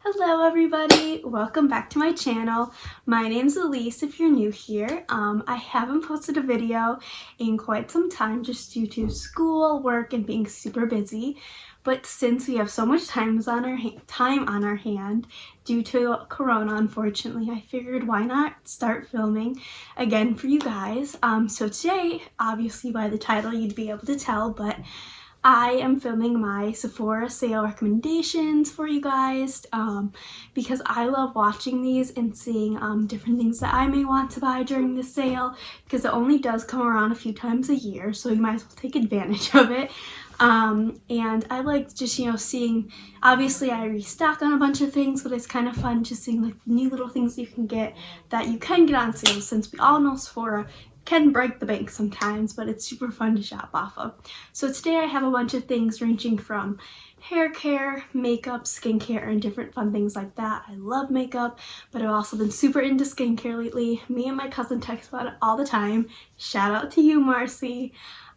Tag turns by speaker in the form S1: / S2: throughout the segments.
S1: Hello everybody, welcome back to my channel. My name's Elise if you're new here. I haven't posted a video in quite some time just due to school, work, and being super busy. But since we have so much time on our hand due to Corona, unfortunately, I figured why not start filming again for you guys. So today, obviously by the title you'd be able to tell, but I am filming my Sephora sale recommendations for you guys because I love watching these and seeing different things that I may want to buy during the sale, because it only does come around a few times a year, so you might as well take advantage of it. And I like just, seeing, obviously I restock on a bunch of things, but it's kind of fun just seeing like new little things you can get that you can get on sale, since we all know Sephora can break the bank sometimes, but it's super fun to shop off of. So today I have a bunch of things ranging from hair care, makeup, skincare, and different fun things like that. I love makeup, but I've also been super into skincare lately. Me and my cousin text about it all the time. Shout out to you, Marcy.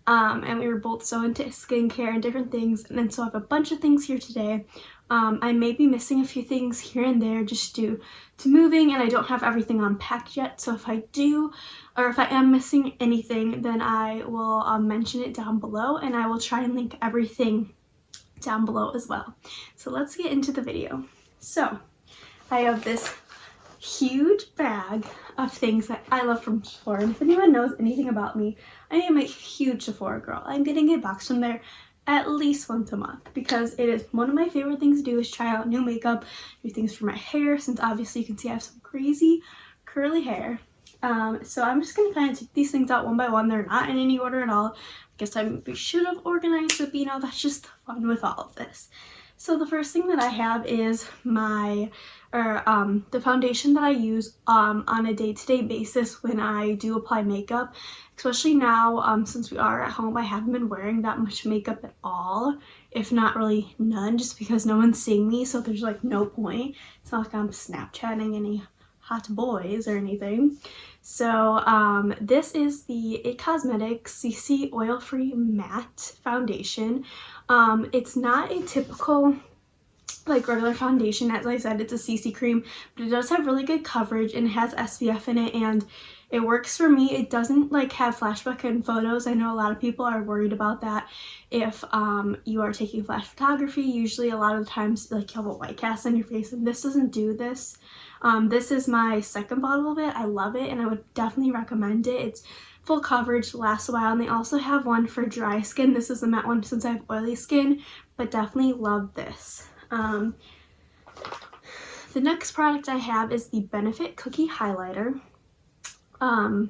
S1: And we were both so into skincare and different things, and then so I have a bunch of things here today. I may be missing a few things here and there just due to moving, and I don't have everything unpacked yet, so if I do, or if I am missing anything, then I will mention it down below, and I will try and link everything down below as well. So let's get into the video. So I have this huge bag of things that I love from Sephora, and if anyone knows anything about me, I am a huge Sephora girl. I'm getting a box from there at least once a month because it is one of my favorite things to do, is try out new makeup, new things for my hair, since obviously you can see I have some crazy curly hair. So I'm just gonna kind of take these things out one by one. They're not in any order at all. I guess I should have organized it, but that's just the fun with all of this. So the first thing that I have is my the foundation that I use on a day-to-day basis when I do apply makeup, especially now since we are at home. I haven't been wearing that much makeup at all, if not really none, just because no one's seeing me, so there's like no point. It's not like I'm Snapchatting any hot boys or anything. So this is the IT Cosmetics CC Oil-Free Matte Foundation. It's not a typical like regular foundation. As I said, it's a CC cream, but it does have really good coverage and it has SPF in it, and it works for me. It doesn't like have flashback in photos. I know a lot of people are worried about that if you are taking flash photography. Usually a lot of the times like you have a white cast on your face, and this doesn't do this. This is my second bottle of it. I love it, and I would definitely recommend it. It's full coverage, lasts a while, and they also have one for dry skin. This is the matte one since I have oily skin, but definitely love this. The next product I have is the Benefit Cookie Highlighter. Well,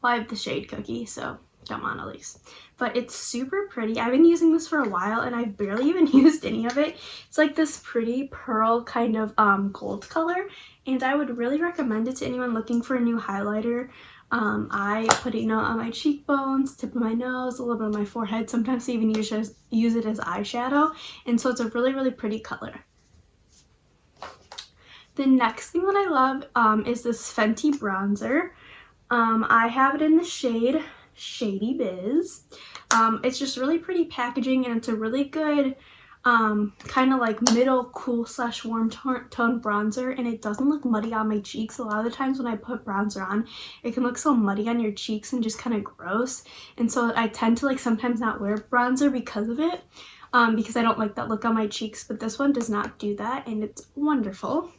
S1: I have the shade Cookie, so come on, Elise. But it's super pretty. I've been using this for a while, and I've barely even used any of it. It's like this pretty pearl kind of gold color, and I would really recommend it to anyone looking for a new highlighter. I put it, on my cheekbones, tip of my nose, a little bit on my forehead. Sometimes I even use it as eyeshadow, and so it's a really, really pretty color. The next thing that I love is this Fenty bronzer. I have it in the shade Shady Biz. It's just really pretty packaging, and it's a really good kind of like middle cool / warm tone bronzer, and it doesn't look muddy on my cheeks. A lot of the times when I put bronzer on, it can look so muddy on your cheeks and just kind of gross, and so I tend to like sometimes not wear bronzer because of it, because I don't like that look on my cheeks. But this one does not do that, and it's wonderful.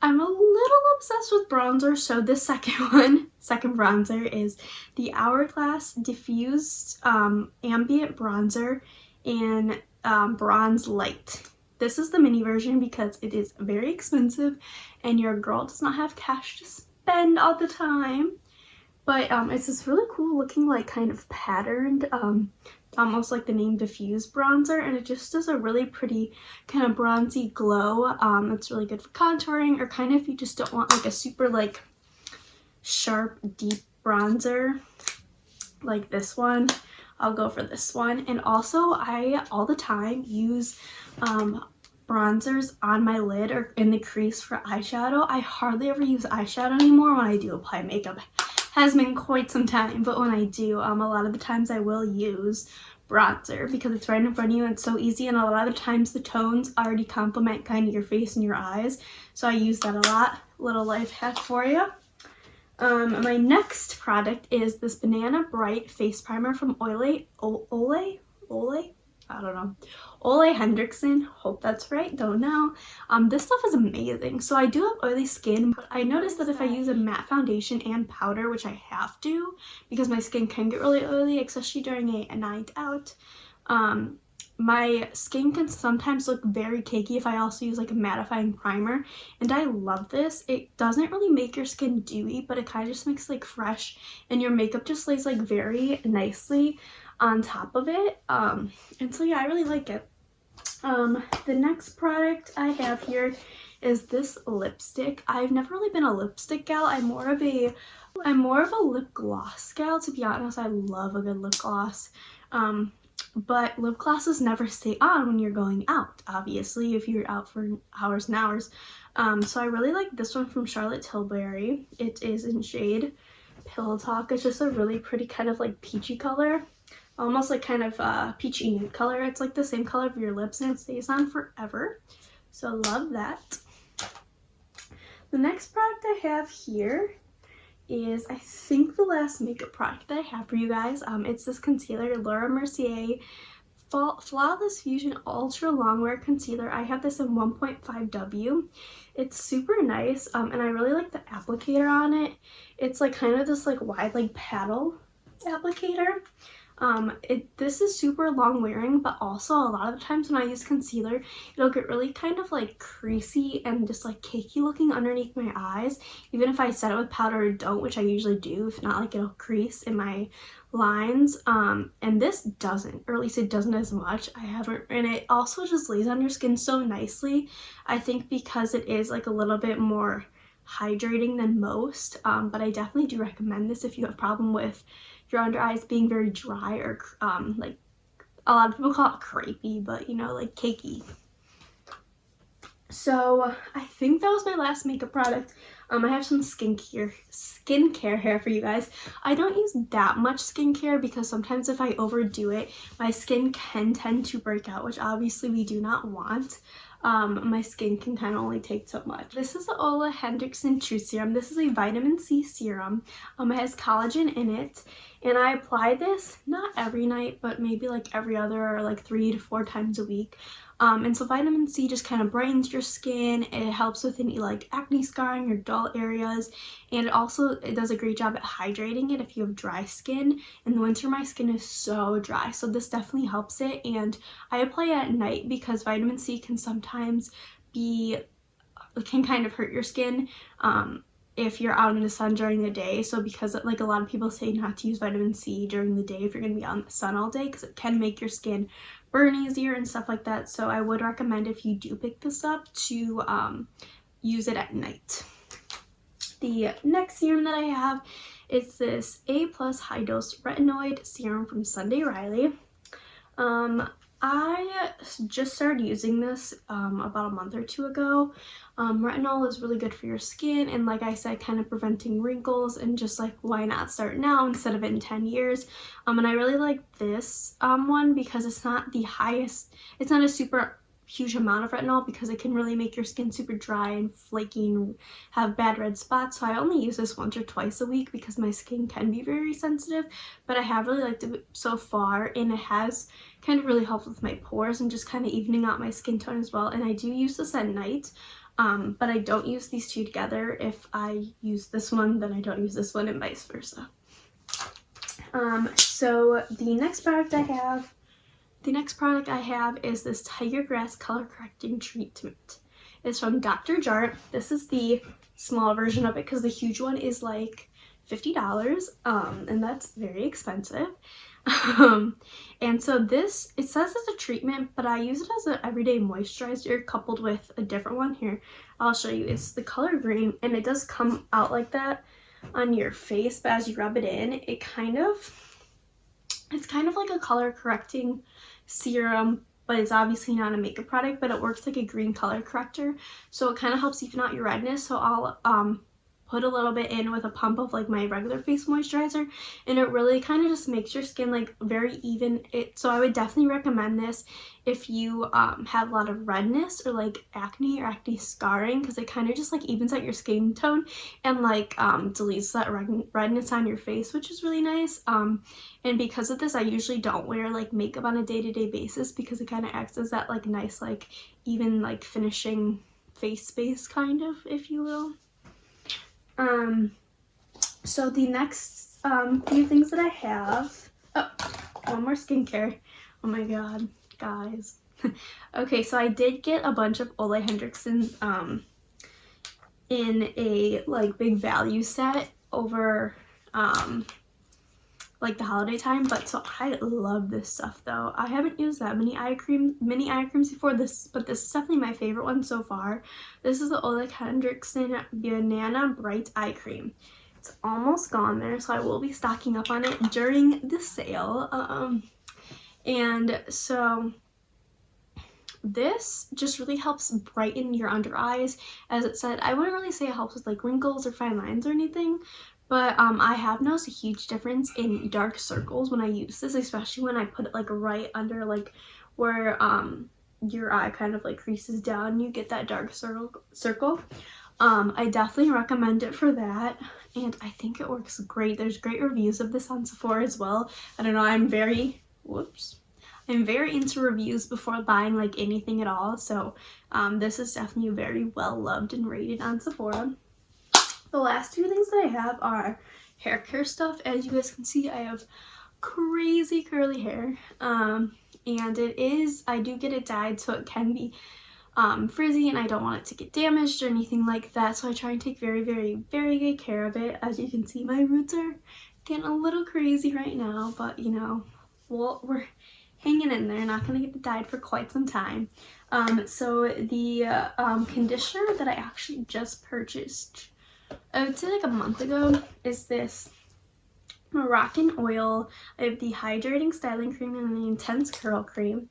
S1: I'm a little obsessed with bronzer, so this second bronzer is the Hourglass Diffused Ambient Bronzer in Bronze Light. This is the mini version because it is very expensive, and your girl does not have cash to spend all the time. But it's this really cool looking, like kind of patterned, almost like the name Diffused bronzer, and it just does a really pretty kind of bronzy glow. It's really good for contouring, or kind of if you just don't want like a super like sharp deep bronzer like this one, I'll go for this one. And also I all the time use bronzers on my lid or in the crease for eyeshadow. I hardly ever use eyeshadow anymore when I do apply makeup. Has been quite some time, but when I do, a lot of the times I will use bronzer because it's right in front of you and it's so easy, and a lot of the times the tones already complement kind of your face and your eyes, so I use that a lot. Little life hack for you. My next product is this Banana Bright Face Primer from Ole Hendrickson. Hope that's right, don't know. This stuff is amazing. So I do have oily skin, but I noticed that if I use a matte foundation and powder, which I have to because my skin can get really oily, especially during a night out, my skin can sometimes look very cakey if I also use like a mattifying primer, and I love this. It doesn't really make your skin dewy, but it kind of just makes like fresh, and your makeup just lays like very nicely on top of it. And so yeah, I really like it. The next product I have here is this lipstick. I've never really been a lipstick gal. I'm more of a lip gloss gal, to be honest. I love a good lip gloss. But lip glosses never stay on when you're going out, obviously, if you're out for hours and hours. So I really like this one from Charlotte Tilbury. It is in shade Pillow Talk. It's just a really pretty kind of like peachy color, almost like kind of peachy nude color. It's like the same color of your lips and it stays on forever. So love that. The next product I have here is, I think, the last makeup product that I have for you guys. It's this concealer, Laura Mercier Flawless Fusion Ultra Longwear Concealer. I have this in 1.5W. It's super nice, and I really like the applicator on it. It's like kind of this like wide like paddle applicator. This is super long wearing, but also a lot of the times when I use concealer, it'll get really kind of like creasy and just like cakey looking underneath my eyes, even if I set it with powder or don't, which I usually do. If not, like, it'll crease in my lines. And this doesn't, or at least it doesn't as much. And it also just lays on your skin so nicely. I think because it is like a little bit more hydrating than most, but I definitely do recommend this if you have a problem with your under eyes being very dry, or like a lot of people call it crepey, but you know, like cakey. So I think that was my last makeup product. I have some skincare here for you guys. I don't use that much skincare because sometimes if I overdo it, my skin can tend to break out, which obviously we do not want. My skin can kind of only take so much. This is the Ole Hendrickson True Serum. This is a vitamin C serum. It has collagen in it, and I apply this not every night, but maybe like every other, or like 3 to 4 times a week. And so vitamin C just kind of brightens your skin. It helps with any like acne scarring or dull areas, and it does a great job at hydrating it if you have dry skin. In the winter, my skin is so dry, so this definitely helps it. And I apply it at night because vitamin C can sometimes can kind of hurt your skin if you're out in the sun during the day. So because like a lot of people say not to use vitamin C during the day if you're going to be out in the sun all day, because it can make your skin burn easier and stuff like that. So I would recommend, if you do pick this up, to use it at night. The next serum that I have is this A+ High Dose Retinoid Serum from Sunday Riley. I just started using this about a month or 2 ago. Retinol is really good for your skin, and like I said, kind of preventing wrinkles, and just like, why not start now instead of in 10 years? And I really like this one because it's not the highest, it's not a super huge amount of retinol, because it can really make your skin super dry and flaky and have bad red spots. So I only use this once or twice a week because my skin can be very sensitive, but I have really liked it so far, and it has kind of really helped with my pores and just kind of evening out my skin tone as well. And I do use this at night, but I don't use these two together. If I use this one, then I don't use this one, and vice versa. So the next product I have is this Tiger Grass Color Correcting Treatment. It's from Dr. Jart. This is the small version of it because the huge one is like $50, and that's very expensive. And so this, it says it's a treatment, but I use it as an everyday moisturizer coupled with a different one. Here, I'll show you. It's the color green, and it does come out like that on your face, but as you rub it in, it's kind of like a color correcting serum, but it's obviously not a makeup product, but it works like a green color corrector, so it kind of helps even out your redness. So I'll put a little bit in with a pump of like my regular face moisturizer, and it really kind of just makes your skin like very even. So I would definitely recommend this if you have a lot of redness or like acne or acne scarring, because it kind of just like evens out your skin tone and like deletes that redness on your face, which is really nice. And because of this, I usually don't wear like makeup on a day-to-day basis because it kind of acts as that like nice like even like finishing face base kind of, if you will. So the next few things that I have, oh, one more skincare. Oh my god, guys. Okay, so I did get a bunch of Ole Henriksen in a like big value set over like the holiday time, but so I love this stuff though. I haven't used that many eye creams before this, but this is definitely my favorite one so far. This is the Ole Henriksen Banana Bright Eye Cream. It's almost gone there, so I will be stocking up on it during the sale. And so this just really helps brighten your under eyes. As it said, I wouldn't really say it helps with like wrinkles or fine lines or anything, but I have noticed a huge difference in dark circles when I use this, especially when I put it like right under like where your eye kind of like creases down, you get that dark circle. I definitely recommend it for that, and I think it works great. There's great reviews of this on Sephora as well. I don't know, I'm very into reviews before buying like anything at all, so this is definitely very well loved and rated on Sephora. The last two things that I have are hair care stuff. As you guys can see, I have crazy curly hair, and I do get it dyed, so it can be frizzy, and I don't want it to get damaged or anything like that, so I try and take very, very, very good care of it. As you can see, my roots are getting a little crazy right now, but you know, we're hanging in there, not gonna get it dyed for quite some time. So the conditioner that I actually just purchased, I would say like a month ago, is this Moroccan Oil. I have the Hydrating Styling Cream and the Intense Curl Cream,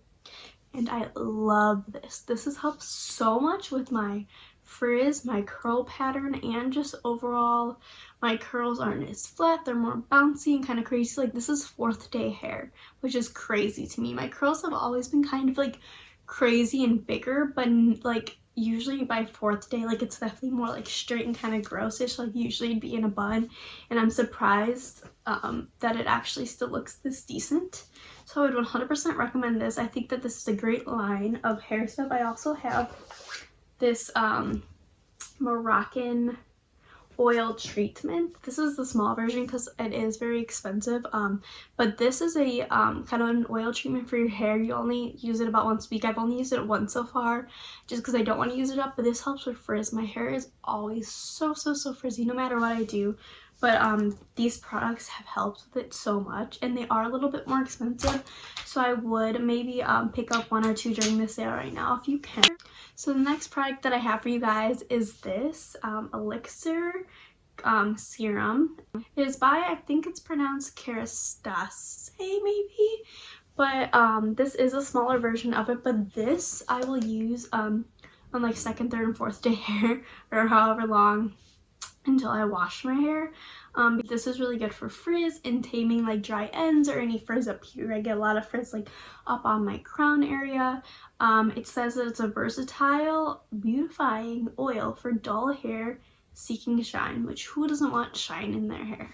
S1: and I love this. This has helped so much with my frizz, my curl pattern, and just overall my curls aren't as flat, they're more bouncy and kind of crazy. Like, this is 4th day hair, which is crazy to me. My curls have always been kind of like crazy and bigger, but like usually by 4th day, like it's definitely more like straight and kind of grossish, like usually it'd be in a bun, and I'm surprised that it actually still looks this decent. So I would 100% recommend this. I think that this is a great line of hair stuff. I also have this Moroccan oil treatment. This is the small version because it is very expensive, but this is a kind of an oil treatment for your hair. You only use it about once a week. I've only used it once so far just because I don't want to use it up, but this helps with frizz. My hair is always so frizzy no matter what I do, but these products have helped with it so much, and they are a little bit more expensive, so I would maybe pick up 1 or 2 during the sale right now if you can. So the next product that I have for you guys is this Elixir serum. It is by, I think it's pronounced Kerastase maybe, but this is a smaller version of it, but this I will use on like 2nd, 3rd, and 4th day hair, or however long until I wash my hair. This is really good for frizz and taming like dry ends or any frizz up here. I get a lot of frizz like up on my crown area. It says that it's a versatile beautifying oil for dull hair seeking shine, which who doesn't want shine in their hair?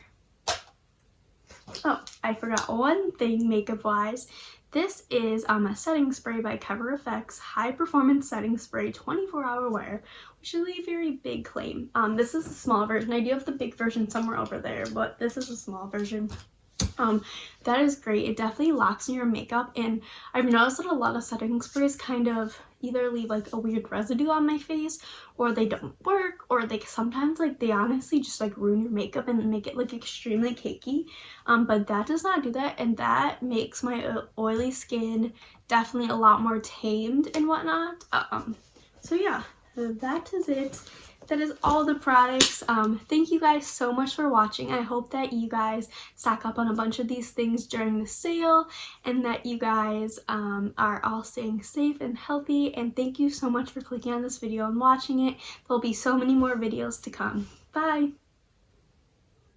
S1: Oh, I forgot one thing makeup wise. This is a setting spray by Cover Effects, high performance setting spray, 24-hour wear, which is a very big claim. This is the small version. I do have the big version somewhere over there, but this is a small version. That is great. It definitely locks in your makeup, and I've noticed that a lot of setting sprays kind of either leave like a weird residue on my face, or they don't work, or they sometimes like they honestly just like ruin your makeup and make it look extremely cakey. But that does not do that, and that makes my oily skin definitely a lot more tamed and whatnot. So yeah, that is it. That is all the products. Thank you guys so much for watching. I hope that you guys stock up on a bunch of these things during the sale, and that you guys are all staying safe and healthy. And thank you so much for clicking on this video and watching it. There'll be so many more videos to come. Bye!